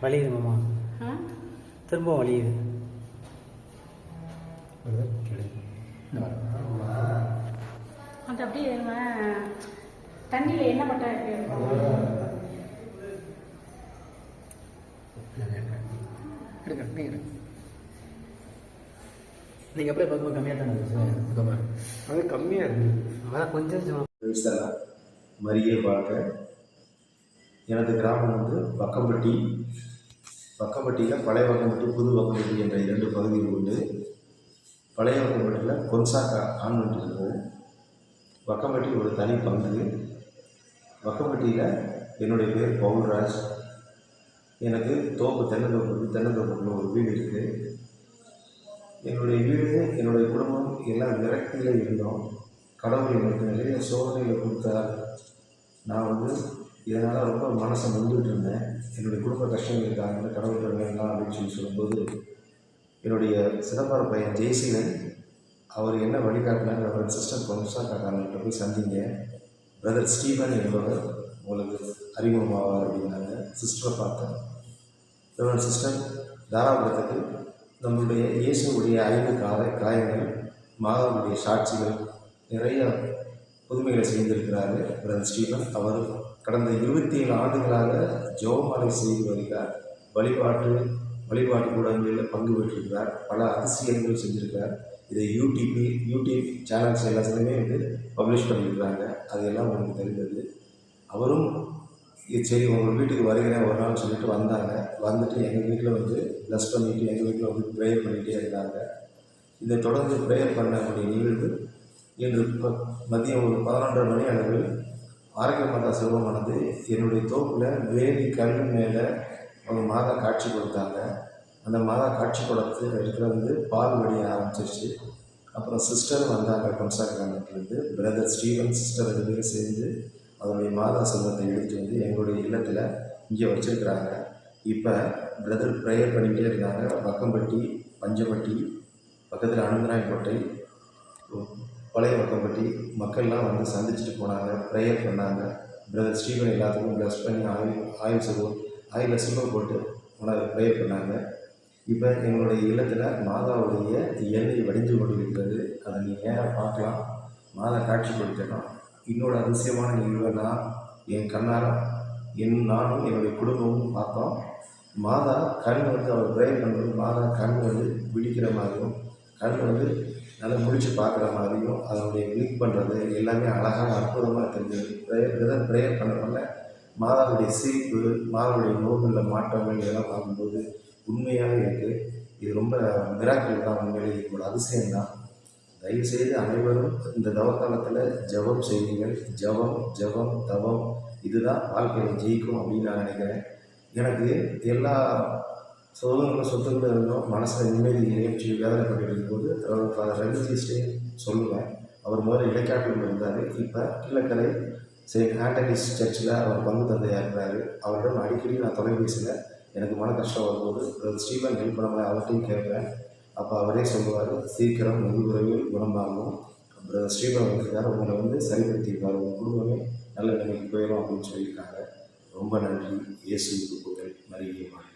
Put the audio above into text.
வலியுது மாமா, திரும்ப வலியுது. அது அப்படியே தண்ணியில் என்ன பட்டா நீங்கள் அப்படியே பார்க்கும்போது கம்மியாக தானே இருக்குது சார்? அது கம்மியாக இருக்குது, அதான் கொஞ்சம் மரியை பார்க்க. எனது கிராமம் வந்து வக்கம்பட்டி. வக்கம்பட்டியில் பழைய வக்கம்பட்டி, புது வக்கம்பட்டி என்ற 2 பகுதிகள் உண்டு. பழைய வக்கம்பட்டியில் கொன்சாக்கா கான்வென்ட் இருக்குது. வக்கம்பட்டி ஒரு தனி பங்கு. வக்கம்பட்டியில் என்னுடைய பேர் பவுல்ராஜ். எனக்கு தென்னந்தோப்புக்குள்ள ஒரு வீடு இருக்குது. என்னுடைய வீடு, என்னுடைய குடும்பம் எல்லாம் விரக்தியில் இருந்தோம். கடவுள் எனக்கு நிறைய சோதனைகளை கொடுத்தார். நான் வந்து இதனால் ரொம்ப மனசை நொந்துகிட்டு இருந்தேன். என்னுடைய குடும்ப கஷ்டங்களுக்காக கடவுள் வேண்டாம் அப்படின்னு சொல்லும்போது என்னுடைய சிதம்பர பையன் ஜெய்சீலன் அவர் என்ன வழிகாட்டினார், அவர் சிஸ்டர் கொன்சாக்கா கான்வென்ட்ல போய் சந்திங்க, பிரதர் ஸ்டீவன் என்பவர் உங்களுக்கு அறிமுகமாவார் அப்படின்னாங்க. சிஸ்டரை பார்த்தேன். சிஸ்டர் தாராபுரத்துக்கு நம்மளுடைய இயேசுடைய 5 காயங்கள், மாதாவுடைய சாட்சிகள், நிறைய புதுமைகளை செய்திருக்கிறாரு பிரதர் ஸ்டீவன். அவர் கடந்த 27 ஆண்டுகளாக ஜெபமாலை செய்து வருகிறார். வழிபாட்டு கூடங்களில் பங்கு பெற்றிருக்கிறார். பல அதிசயங்கள் செஞ்சுருக்கிறார். இதை யூடியூப் சேனல்ஸ் எல்லாத்துலேயுமே வந்து பப்ளிஷ் பண்ணியிருக்கிறாங்க. அது எல்லாம் உங்களுக்கு தெரிந்தது. அவரும் சரி உங்கள் வீட்டுக்கு வருகிறேன் ஒரு நாள் சொல்லிட்டு வந்தாங்க. வந்துட்டு எங்கள் வீட்டில் வந்து ப்ளஸ் பண்ணிவிட்டு எங்கள் வீட்டில் வந்து ப்ரேயர் பண்ணிகிட்டே இருந்தாங்க. இதை தொடர்ந்து ப்ரேயர் பண்ணக்கூடிய நிகழ்வு இன்று மதியம் ஒரு 11:30 மணி அளவில் ஆரோக்கிய மாதா செல்வமானது என்னுடைய தோப்பில் வேலி கல் மேலே அவங்க மாதா காட்சி கொடுத்தாங்க. அந்த மாதா காட்சி கொடுத்து இடத்துல வந்து பால் வடிய ஆரம்பிச்சிருச்சு. அப்புறம் சிஸ்டர் வந்தாங்க கொன்சாக்கா கான்வென்ட்லேருந்து. பிரதர் ஸ்டீவன் சிஸ்டர் 2 பேரும் சேர்ந்து அதனுடைய மாதா செல்வத்தை எடுத்துகிட்டு வந்து எங்களுடைய இல்லத்தில் இங்கே வச்சுருக்கிறாங்க. இப்போ பிரதர் ப்ரேயர் பண்ணிகிட்டே இருந்தாங்க. வக்கம்பட்டி, பஞ்சப்பட்டி பக்கத்தில் அனந்தராயக்கோட்டை, பழைய வக்கம்பட்டி மக்கள்லாம் வந்து சந்திச்சுட்டு போனாங்க, ப்ரேயர் பண்ணாங்க. பிரதர் ஸ்டீவன் எல்லாத்துக்கும் ப்ளஸ் பண்ணி ஆயிலில் சில்வர் போட்டு ப்ரேயர் பண்ணாங்க. இப்போ எங்களுடைய இல்லத்தில் மாதாவுடைய எண்ணெய் வடிந்து கொண்டிருக்கிறது. அதை நீங்கள் நேராக பார்க்கலாம். மாதா காட்சி கொடுத்தோம். இன்னொரு அதிசயமான நிகழ்வுனா என் கண்ணார நானும் என்னுடைய குடும்பமும் பார்த்தோம். மாதா கண் வந்து அவர் ப்ரேயர் பண்ணுறது மாதா கண் வந்து விழிக்கிற மாதிரியும், கண் வந்து நல்லா முடிச்சு பார்க்குற மாதிரியும், அதனுடைய கிளிக் பண்ணுறது எல்லாமே அழகாக அற்புதமாக தெரிஞ்சது. ப்ரேயர் பண்ணுறதுனால மாதாவுடைய சிரிப்பு, மாதாவுடைய நோய்களில் மாற்றங்கள் இதெல்லாம் பார்க்கும்போது உண்மையாக இருக்குது. இது ரொம்ப மிராக்கிள் தான், உண்மையிலே இது அதிசயம்தான். தயவுசெய்து அனைவரும் இந்த தவக்காலத்தில் ஜெபம் செய்யுங்கள். ஜெபம் தவம் இதுதான் வாழ்க்கையில் ஜெயிக்கும் அப்படின்னு நான் நினைக்கிறேன். எனக்கு எல்லா சொத்துக்களும் இருந்தோம், மனசில் நிம்மதி நிகழ்ச்சி வேதனைப்பட்டு இருக்கும்போது ஃபாதர் ரவிஜிஸ்டே சொல்லுவேன். அவர் முதல்ல இடைக்காட்டில் இருந்தார். இப்போ கீழக்கரை செயின்ட் ஆண்டனிஸ் சர்ச்சில் அவர் பங்கு தந்தையாக இருக்கிறாரு. அவரிடம் அடிக்கடி நான் தொலைபேசியில் எனக்கு மன கஷ்டம் வரும்போது ஸ்டீவன் ஹெல்ப் பண்ண அவர்கிட்டையும் கேட்பேன். அப்போ அவரே சொல்லுவார், சீக்கிரம் வெகு விரைவில் குணமாகும். அப்புறம் ஸ்ரீபன் வந்திருக்காரு, உங்களை வந்து சரிப்படுத்தியிருக்காரு, உங்கள் குடும்பமே நல்ல நிலைமைக்கு போயிடும் அப்படின்னு சொல்லியிருக்காங்க. ரொம்ப நன்றி. இயேசுவுக்கு புகழ். மரியே வாழ்க.